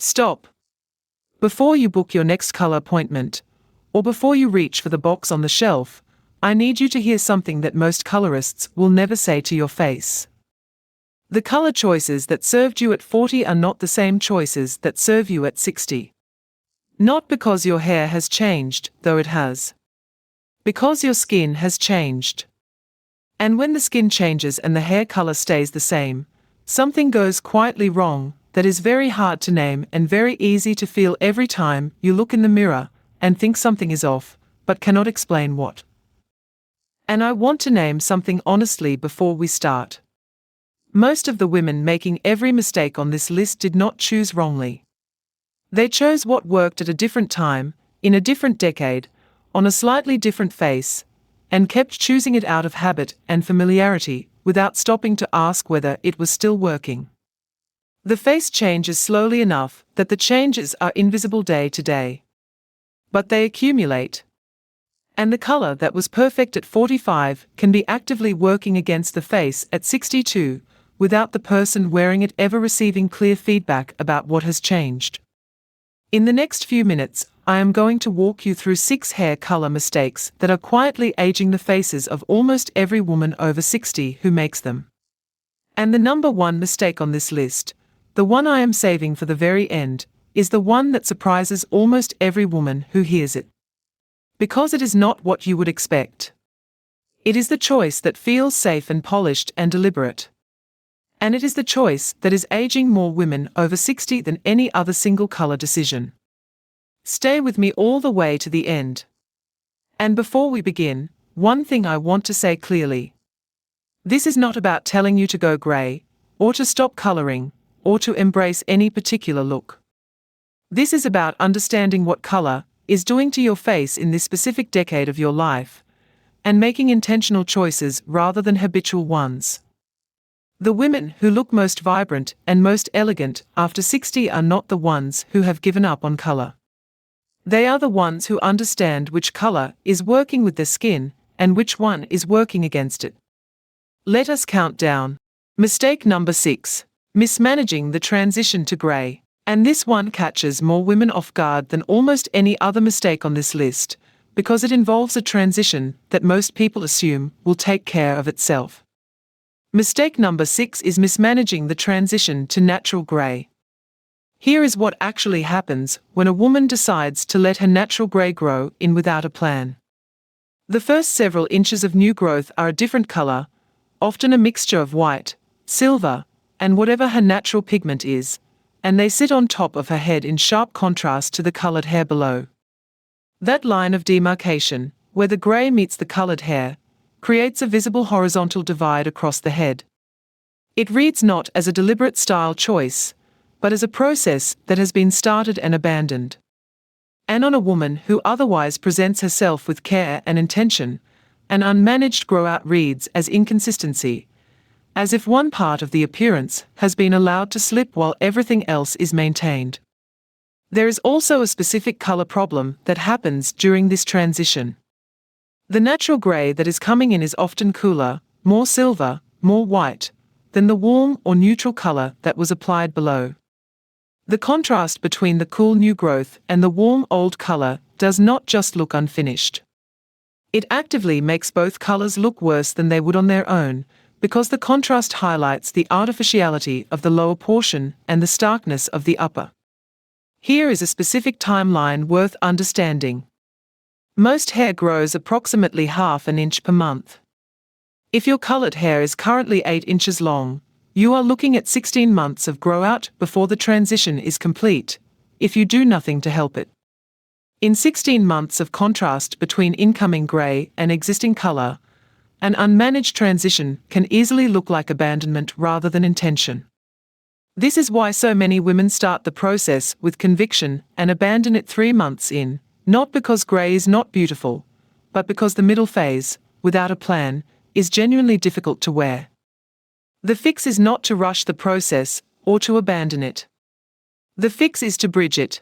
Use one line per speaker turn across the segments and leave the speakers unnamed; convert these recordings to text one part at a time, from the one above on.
Stop. Before you book your next color appointment, or before you reach for the box on the shelf, I need you to hear something that most colorists will never say to your face. The color choices that served you at 40 are not the same choices that serve you at 60. Not because your hair has changed, though it has. Because your skin has changed. And when the skin changes and the hair color stays the same, something goes quietly wrong that is very hard to name and very easy to feel every time you look in the mirror and think something is off, but cannot explain what. And I want to name something honestly before we start. Most of the women making every mistake on this list did not choose wrongly. They chose what worked at a different time, in a different decade, on a slightly different face, and kept choosing it out of habit and familiarity, without stopping to ask whether it was still working. The face changes slowly enough that the changes are invisible day to day. But they accumulate. And the color that was perfect at 45 can be actively working against the face at 62, without the person wearing it ever receiving clear feedback about what has changed. In the next few minutes, I am going to walk you through 6 hair color mistakes that are quietly aging the faces of almost every woman over 60 who makes them. And the number one mistake on this list, the one I am saving for the very end, is the one that surprises almost every woman who hears it. Because it is not what you would expect. It is the choice that feels safe and polished and deliberate. And it is the choice that is aging more women over 60 than any other single color decision. Stay with me all the way to the end. And before we begin, one thing I want to say clearly. This is not about telling you to go gray, or to stop coloring, or to embrace any particular look. This is about understanding what color is doing to your face in this specific decade of your life, and making intentional choices rather than habitual ones. The women who look most vibrant and most elegant after 60 are not the ones who have given up on color. They are the ones who understand which color is working with their skin and which one is working against it. Let us count down. Mistake number 6. Mismanaging the transition to gray. And this one catches more women off guard than almost any other mistake on this list, because it involves a transition that most people assume will take care of itself. Mistake number 6 is mismanaging the transition to natural gray. Here is what actually happens when a woman decides to let her natural gray grow in without a plan. The first several inches of new growth are a different color, often a mixture of white, silver, and whatever her natural pigment is, and they sit on top of her head in sharp contrast to the colored hair below. That line of demarcation, where the gray meets the colored hair, creates a visible horizontal divide across the head. It reads not as a deliberate style choice, but as a process that has been started and abandoned. And on a woman who otherwise presents herself with care and intention, an unmanaged grow-out reads as inconsistency, as if one part of the appearance has been allowed to slip while everything else is maintained. There is also a specific color problem that happens during this transition. The natural gray that is coming in is often cooler, more silver, more white, than the warm or neutral color that was applied below. The contrast between the cool new growth and the warm old color does not just look unfinished. It actively makes both colors look worse than they would on their own, because the contrast highlights the artificiality of the lower portion and the starkness of the upper. Here is a specific timeline worth understanding. Most hair grows approximately half an inch per month. If your colored hair is currently 8 inches long, you are looking at 16 months of grow-out before the transition is complete, if you do nothing to help it. In 16 months of contrast between incoming gray and existing color, an unmanaged transition can easily look like abandonment rather than intention. This is why so many women start the process with conviction and abandon it 3 months in, not because gray is not beautiful, but because the middle phase, without a plan, is genuinely difficult to wear. The fix is not to rush the process or to abandon it. The fix is to bridge it.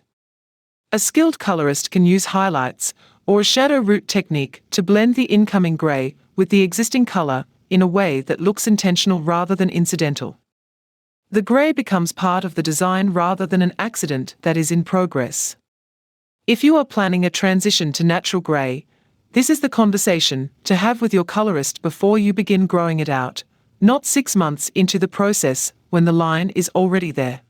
A skilled colorist can use highlights or a shadow root technique to blend the incoming gray with the existing color in a way that looks intentional rather than incidental. The grey becomes part of the design rather than an accident that is in progress. If you are planning a transition to natural grey, this is the conversation to have with your colorist before you begin growing it out, not 6 months into the process when the line is already there.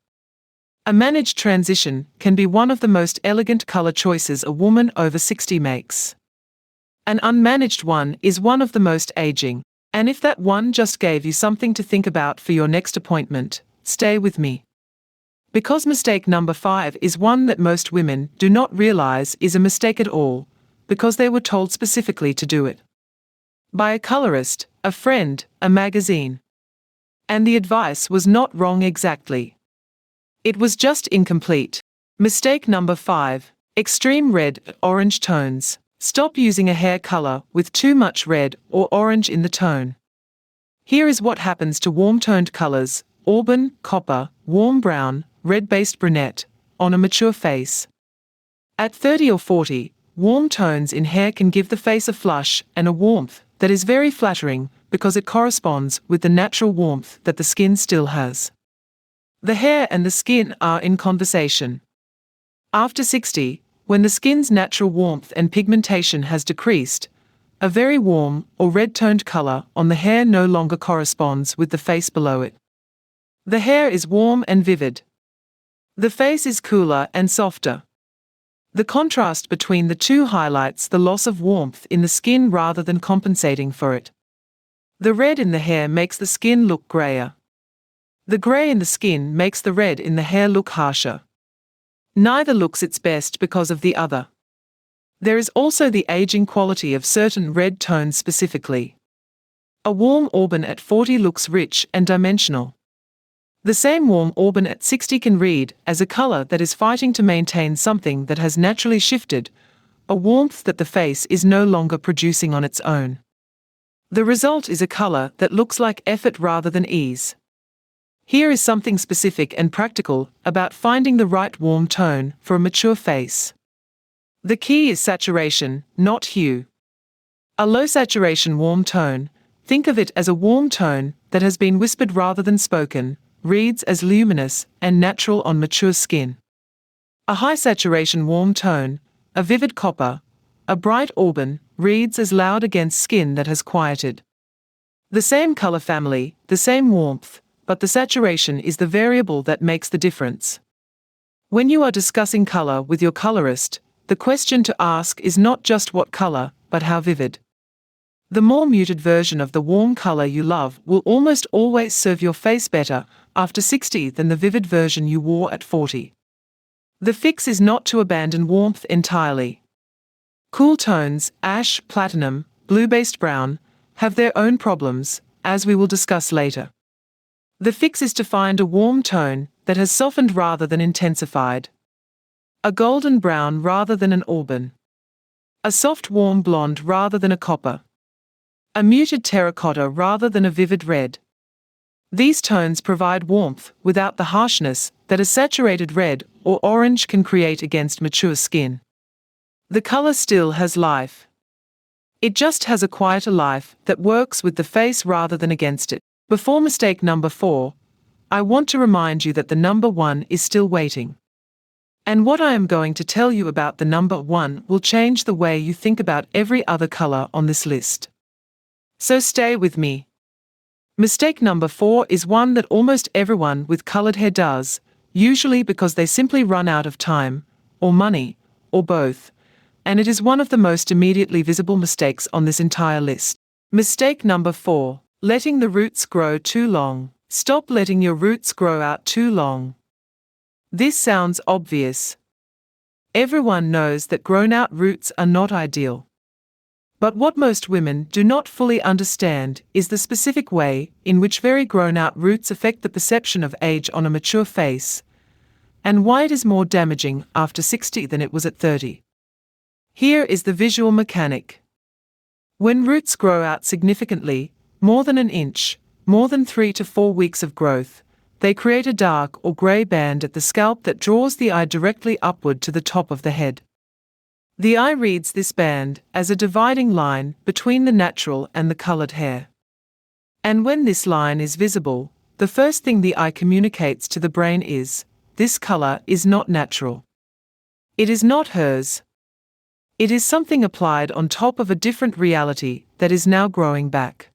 A managed transition can be one of the most elegant color choices a woman over 60 makes. An unmanaged one is one of the most aging, and if that one just gave you something to think about for your next appointment, stay with me. Because mistake number 5 is one that most women do not realize is a mistake at all, because they were told specifically to do it. By a colorist, a friend, a magazine. And the advice was not wrong exactly. It was just incomplete. Mistake number 5, extreme red, orange tones. Stop using a hair color with too much red or orange in the tone. Here is what happens to warm-toned colors, auburn, copper, warm brown, red-based brunette, on a mature face. At 30 or 40, warm tones in hair can give the face a flush and a warmth that is very flattering because it corresponds with the natural warmth that the skin still has. The hair and the skin are in conversation. After 60, when the skin's natural warmth and pigmentation has decreased, a very warm or red-toned color on the hair no longer corresponds with the face below it. The hair is warm and vivid. The face is cooler and softer. The contrast between the two highlights the loss of warmth in the skin rather than compensating for it. The red in the hair makes the skin look grayer. The grey in the skin makes the red in the hair look harsher. Neither looks its best because of the other. There is also the aging quality of certain red tones specifically. A warm auburn at 40 looks rich and dimensional. The same warm auburn at 60 can read as a color that is fighting to maintain something that has naturally shifted, a warmth that the face is no longer producing on its own. The result is a color that looks like effort rather than ease. Here is something specific and practical about finding the right warm tone for a mature face. The key is saturation, not hue. A low saturation warm tone, think of it as a warm tone that has been whispered rather than spoken, reads as luminous and natural on mature skin. A high saturation warm tone, a vivid copper, a bright auburn, reads as loud against skin that has quieted. The same color family, the same warmth, but the saturation is the variable that makes the difference. When you are discussing color with your colorist, the question to ask is not just what color, but how vivid. The more muted version of the warm color you love will almost always serve your face better after 60 than the vivid version you wore at 40. The fix is not to abandon warmth entirely. Cool tones, ash, platinum, blue-based brown, have their own problems, as we will discuss later. The fix is to find a warm tone that has softened rather than intensified. A golden brown rather than an auburn. A soft warm blonde rather than a copper. A muted terracotta rather than a vivid red. These tones provide warmth without the harshness that a saturated red or orange can create against mature skin. The color still has life. It just has a quieter life that works with the face rather than against it. Before mistake number 4, I want to remind you that the number 1 is still waiting. And what I am going to tell you about the number 1 will change the way you think about every other color on this list. So stay with me. Mistake number 4 is one that almost everyone with colored hair does, usually because they simply run out of time, or money, or both, and it is one of the most immediately visible mistakes on this entire list. Mistake number 4, letting the roots grow too long. Stop letting your roots grow out too long. This sounds obvious. Everyone knows that grown-out roots are not ideal. But what most women do not fully understand is the specific way in which very grown-out roots affect the perception of age on a mature face, and why it is more damaging after 60 than it was at 30. Here is the visual mechanic. When roots grow out significantly, more than an inch, more than 3 to 4 weeks of growth, they create a dark or grey band at the scalp that draws the eye directly upward to the top of the head. The eye reads this band as a dividing line between the natural and the colored hair. And when this line is visible, the first thing the eye communicates to the brain is, this color is not natural. It is not hers. It is something applied on top of a different reality that is now growing back.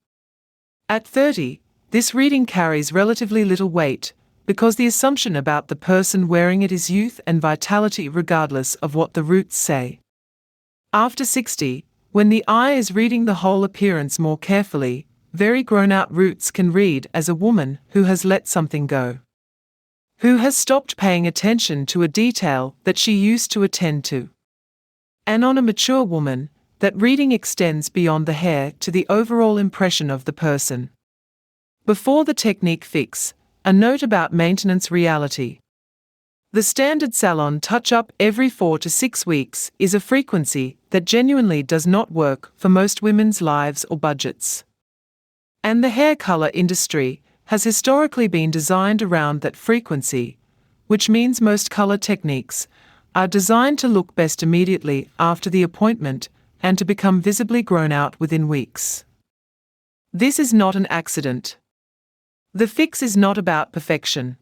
At 30, this reading carries relatively little weight, because the assumption about the person wearing it is youth and vitality regardless of what the roots say. After 60, when the eye is reading the whole appearance more carefully, very grown-out roots can read as a woman who has let something go, who has stopped paying attention to a detail that she used to attend to. And on a mature woman, that reading extends beyond the hair to the overall impression of the person. Before the technique fix, a note about maintenance reality. The standard salon touch-up every 4 to 6 weeks is a frequency that genuinely does not work for most women's lives or budgets. And the hair color industry has historically been designed around that frequency, which means most color techniques are designed to look best immediately after the appointment and to become visibly grown out within weeks. This is not an accident. The fix is not about perfection.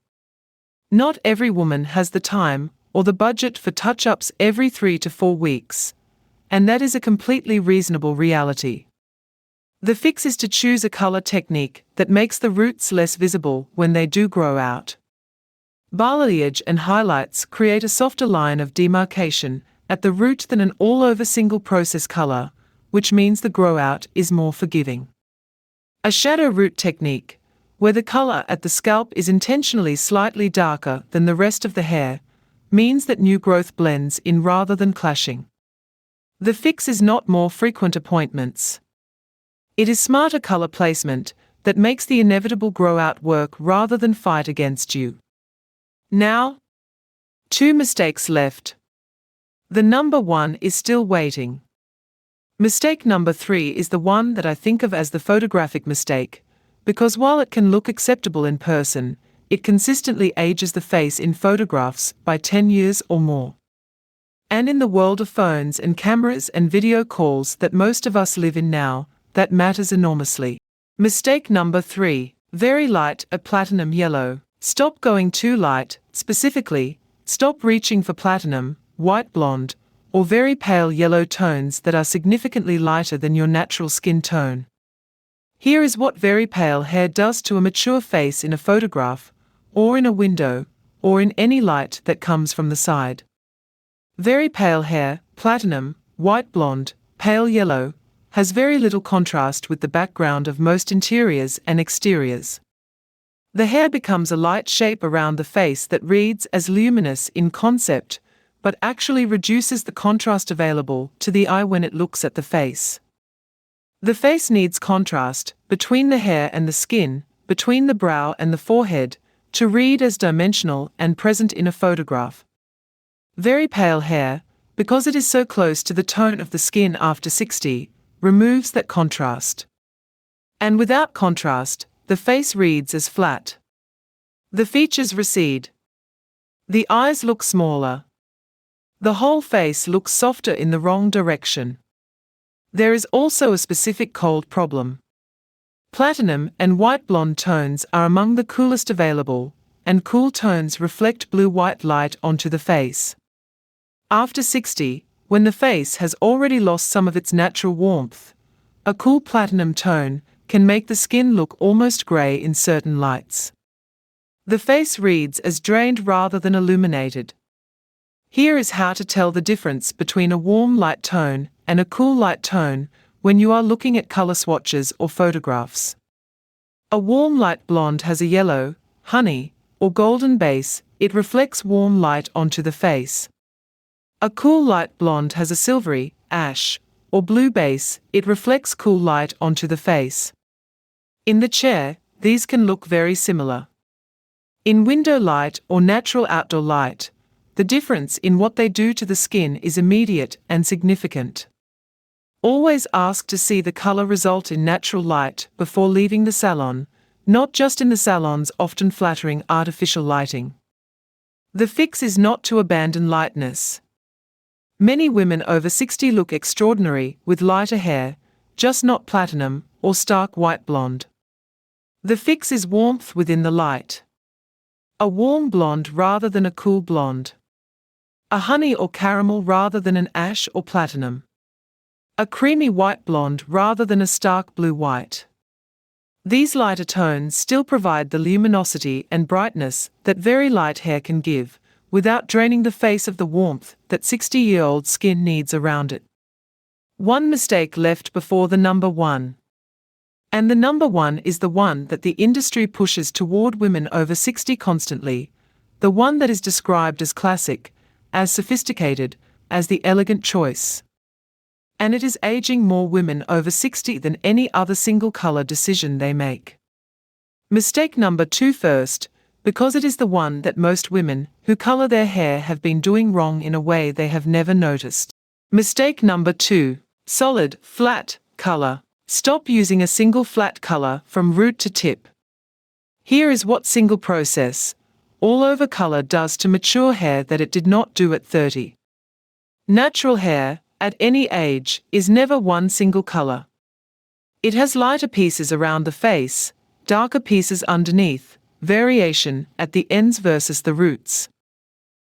Not every woman has the time or the budget for touch-ups every 3 to 4 weeks, and that is a completely reasonable reality. The fix is to choose a color technique that makes the roots less visible when they do grow out. Balayage and highlights create a softer line of demarcation at the root than an all-over single process color, which means the grow-out is more forgiving. A shadow root technique, where the color at the scalp is intentionally slightly darker than the rest of the hair, means that new growth blends in rather than clashing. The fix is not more frequent appointments. It is smarter color placement that makes the inevitable grow-out work rather than fight against you. Now, 2 mistakes left. The number 1 is still waiting. Mistake number 3 is the one that I think of as the photographic mistake, because while it can look acceptable in person, it consistently ages the face in photographs by 10 years or more. And in the world of phones and cameras and video calls that most of us live in now, that matters enormously. Mistake number 3, very light, a platinum yellow. Stop going too light, specifically, stop reaching for platinum, white blonde, or very pale yellow tones that are significantly lighter than your natural skin tone. Here is what very pale hair does to a mature face in a photograph, or in a window, or in any light that comes from the side. Very pale hair, platinum, white blonde, pale yellow, has very little contrast with the background of most interiors and exteriors. The hair becomes a light shape around the face that reads as luminous in concept, but actually reduces the contrast available to the eye when it looks at the face. The face needs contrast, between the hair and the skin, between the brow and the forehead, to read as dimensional and present in a photograph. Very pale hair, because it is so close to the tone of the skin after 60, removes that contrast. And without contrast, the face reads as flat. The features recede. The eyes look smaller. The whole face looks softer in the wrong direction. There is also a specific cold problem. Platinum and white blonde tones are among the coolest available, and cool tones reflect blue-white light onto the face. After 60, when the face has already lost some of its natural warmth, a cool platinum tone can make the skin look almost gray in certain lights. The face reads as drained rather than illuminated. Here is how to tell the difference between a warm light tone and a cool light tone when you are looking at color swatches or photographs. A warm light blonde has a yellow, honey, or golden base. It reflects warm light onto the face. A cool light blonde has a silvery, ash, or blue base. It reflects cool light onto the face. In the chair, these can look very similar. In window light or natural outdoor light, the difference in what they do to the skin is immediate and significant. Always ask to see the color result in natural light before leaving the salon, not just in the salon's often flattering artificial lighting. The fix is not to abandon lightness. Many women over 60 look extraordinary with lighter hair, just not platinum or stark white blonde. The fix is warmth within the light. A warm blonde rather than a cool blonde. A honey or caramel rather than an ash or platinum. A creamy white blonde rather than a stark blue white. These lighter tones still provide the luminosity and brightness that very light hair can give, without draining the face of the warmth that 60-year-old skin needs around it. One mistake left before the number one. And the number one is the one that the industry pushes toward women over 60 constantly, the one that is described as classic, as sophisticated, as the elegant choice. And it is aging more women over 60 than any other single color decision they make. Mistake number 2 first, because it is the one that most women who color their hair have been doing wrong in a way they have never noticed. Mistake number 2, solid, flat color. Stop using a single flat color from root to tip. Here is what single process, all-over color does to mature hair that it did not do at 30. Natural hair, at any age, is never one single color. It has lighter pieces around the face, darker pieces underneath, variation at the ends versus the roots.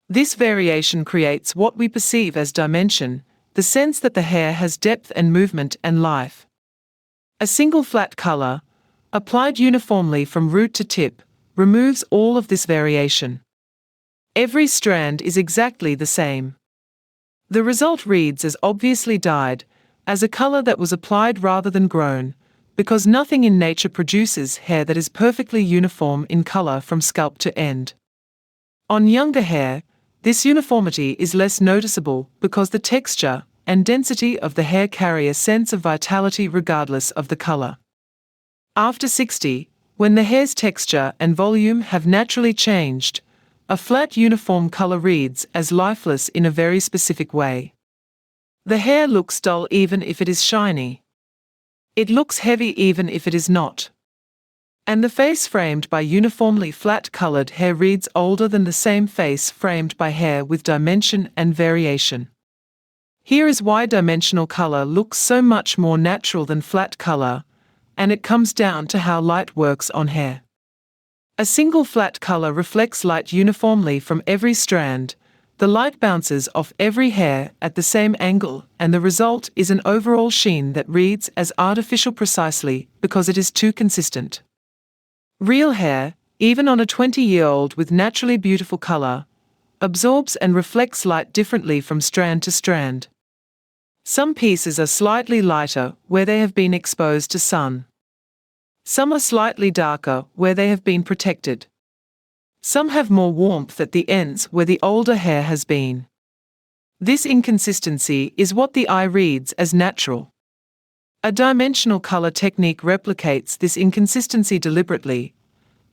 This variation creates what we perceive as dimension, the sense that the hair has depth and movement and life. A single flat color, applied uniformly from root to tip, removes all of this variation. Every strand is exactly the same. The result reads as obviously dyed, as a color that was applied rather than grown, because nothing in nature produces hair that is perfectly uniform in color from scalp to end. On younger hair, this uniformity is less noticeable because the texture and density of the hair carry a sense of vitality regardless of the color. After 60, when the hair's texture and volume have naturally changed, a flat uniform color reads as lifeless in a very specific way. The hair looks dull even if it is shiny. It looks heavy even if it is not. And the face framed by uniformly flat-colored hair reads older than the same face framed by hair with dimension and variation. Here is why dimensional color looks so much more natural than flat color, and it comes down to how light works on hair. A single flat color reflects light uniformly from every strand. The light bounces off every hair at the same angle, and the result is an overall sheen that reads as artificial precisely because it is too consistent. Real hair, even on a 20-year-old with naturally beautiful color, absorbs and reflects light differently from strand to strand. Some pieces are slightly lighter where they have been exposed to sun. Some are slightly darker where they have been protected. Some have more warmth at the ends where the older hair has been. This inconsistency is what the eye reads as natural. A dimensional color technique replicates this inconsistency deliberately,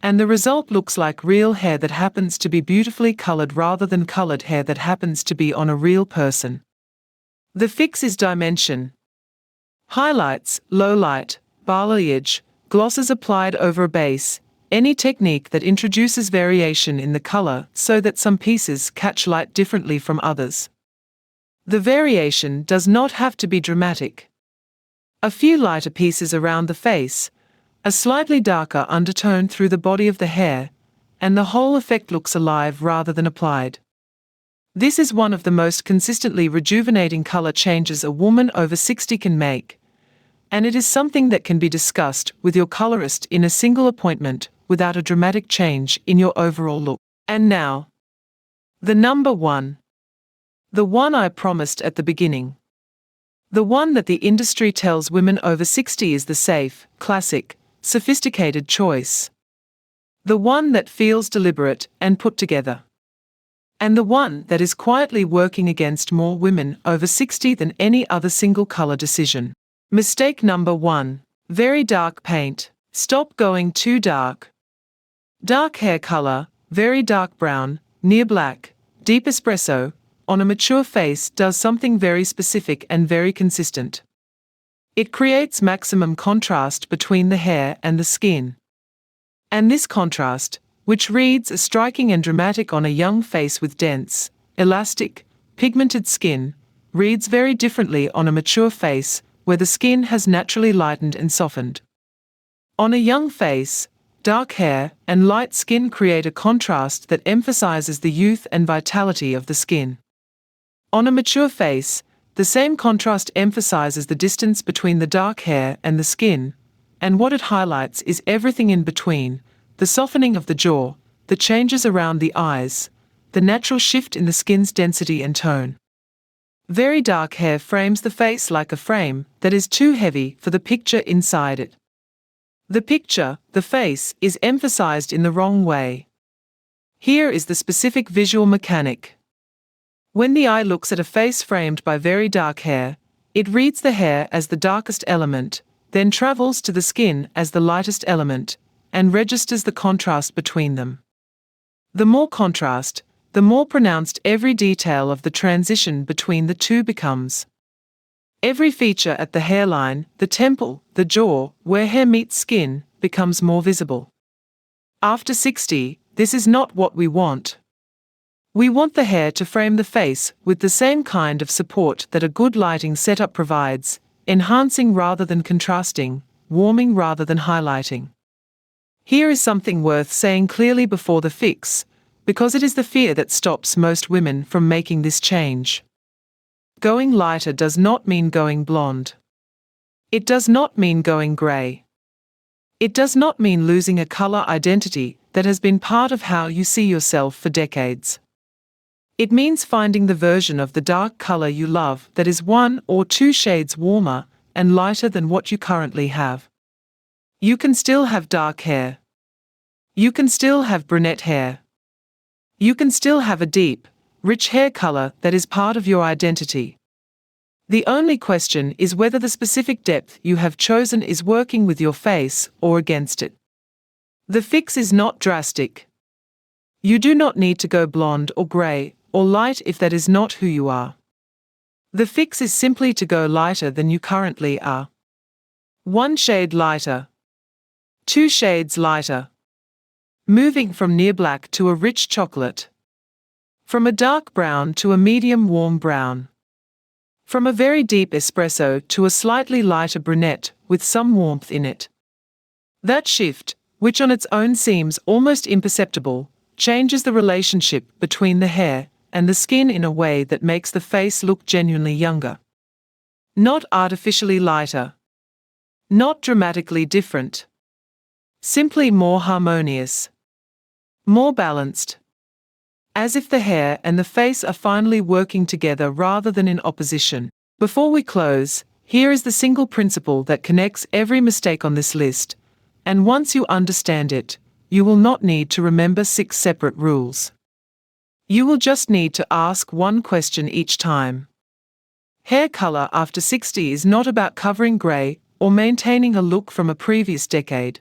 and the result looks like real hair that happens to be beautifully colored rather than colored hair that happens to be on a real person. The fix is dimension. Highlights, low light, balayage, glosses applied over a base, any technique that introduces variation in the color so that some pieces catch light differently from others. The variation does not have to be dramatic. A few lighter pieces around the face, a slightly darker undertone through the body of the hair, and the whole effect looks alive rather than applied. This is one of the most consistently rejuvenating color changes a woman over 60 can make, and it is something that can be discussed with your colorist in a single appointment without a dramatic change in your overall look. And now, the number one. The one I promised at the beginning. The one that the industry tells women over 60 is the safe, classic, sophisticated choice. The one that feels deliberate and put together. And the one that is quietly working against more women over 60 than any other single color decision. Mistake number 1. Very dark paint. Stop going too dark. Dark hair color, very dark brown, near black, deep espresso, on a mature face does something very specific and very consistent. It creates maximum contrast between the hair and the skin. And this contrast, which reads as striking and dramatic on a young face with dense, elastic, pigmented skin, reads very differently on a mature face where the skin has naturally lightened and softened. On a young face, dark hair and light skin create a contrast that emphasizes the youth and vitality of the skin. On a mature face, the same contrast emphasizes the distance between the dark hair and the skin, and what it highlights is everything in between: the softening of the jaw, the changes around the eyes, the natural shift in the skin's density and tone. Very dark hair frames the face like a frame that is too heavy for the picture inside it. The picture, the face, is emphasized in the wrong way. Here is the specific visual mechanic. When the eye looks at a face framed by very dark hair, it reads the hair as the darkest element, then travels to the skin as the lightest element, and registers the contrast between them. The more contrast, the more pronounced every detail of the transition between the two becomes. Every feature at the hairline, the temple, the jaw, where hair meets skin, becomes more visible. After 60, this is not what we want. We want the hair to frame the face with the same kind of support that a good lighting setup provides, enhancing rather than contrasting, warming rather than highlighting. Here is something worth saying clearly before the fix, because it is the fear that stops most women from making this change. Going lighter does not mean going blonde. It does not mean going grey. It does not mean losing a color identity that has been part of how you see yourself for decades. It means finding the version of the dark color you love that is 1 or 2 shades warmer and lighter than what you currently have. You can still have dark hair. You can still have brunette hair. You can still have a deep, rich hair color that is part of your identity. The only question is whether the specific depth you have chosen is working with your face or against it. The fix is not drastic. You do not need to go blonde or gray or light if that is not who you are. The fix is simply to go lighter than you currently are. 1 shade lighter. 2 shades lighter. Moving from near black to a rich chocolate. From a dark brown to a medium warm brown. From a very deep espresso to a slightly lighter brunette with some warmth in it. That shift, which on its own seems almost imperceptible, changes the relationship between the hair and the skin in a way that makes the face look genuinely younger. Not artificially lighter. Not dramatically different. Simply more harmonious. More balanced. As if the hair and the face are finally working together rather than in opposition. Before we close, here is the single principle that connects every mistake on this list, and once you understand it, you will not need to remember 6 separate rules. You will just need to ask one question each time. Hair color after 60 is not about covering gray or maintaining a look from a previous decade.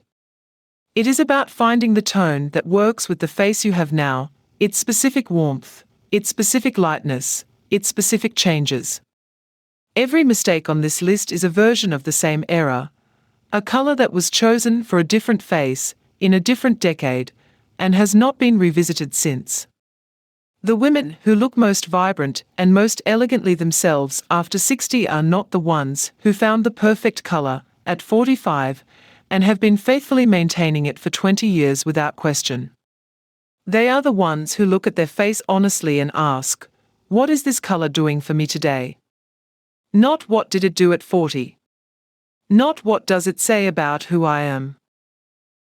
It is about finding the tone that works with the face you have now, its specific warmth, its specific lightness, its specific changes. Every mistake on this list is a version of the same era, a color that was chosen for a different face, in a different decade, and has not been revisited since. The women who look most vibrant and most elegantly themselves after 60 are not the ones who found the perfect color at 45 and have been faithfully maintaining it for 20 years without question. They are the ones who look at their face honestly and ask, what is this color doing for me today? Not what did it do at 40? Not what does it say about who I am?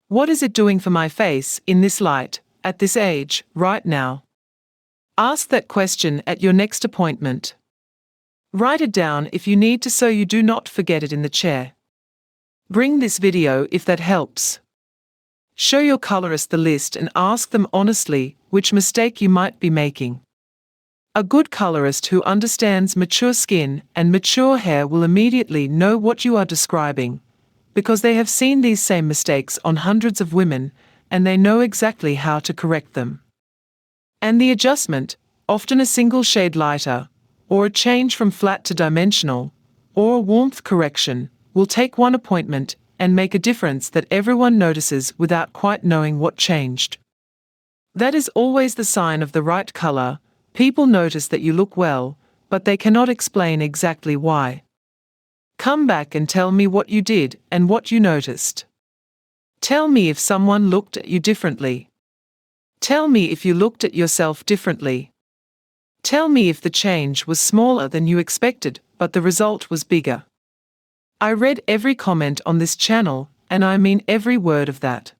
What is it doing for my face in this light, at this age, right now? Ask that question at your next appointment. Write it down if you need to so you do not forget it in the chair. Bring this video if that helps. Show your colorist the list and ask them honestly which mistake you might be making. A good colorist who understands mature skin and mature hair will immediately know what you are describing, because they have seen these same mistakes on hundreds of women and they know exactly how to correct them. And the adjustment, often a single shade lighter, or a change from flat to dimensional, or a warmth correction, will take one appointment and make a difference that everyone notices without quite knowing what changed. That is always the sign of the right color. People notice that you look well, but they cannot explain exactly why. Come back and tell me what you did and what you noticed. Tell me if someone looked at you differently. Tell me if you looked at yourself differently. Tell me if the change was smaller than you expected, but the result was bigger. I read every comment on this channel, and I mean every word of that.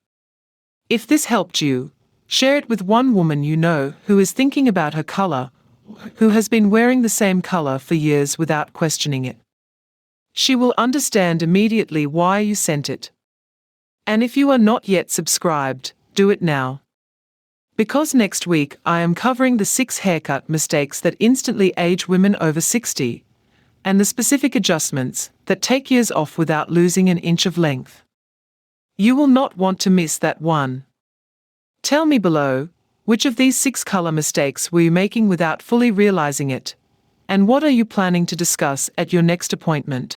If this helped you, share it with one woman you know who is thinking about her color, who has been wearing the same color for years without questioning it. She will understand immediately why you sent it. And if you are not yet subscribed, do it now. Because next week I am covering the 6 haircut mistakes that instantly age women over 60, and the specific adjustments that take years off without losing an inch of length. You will not want to miss that one. Tell me below, which of these 6 color mistakes were you making without fully realizing it? And what are you planning to discuss at your next appointment?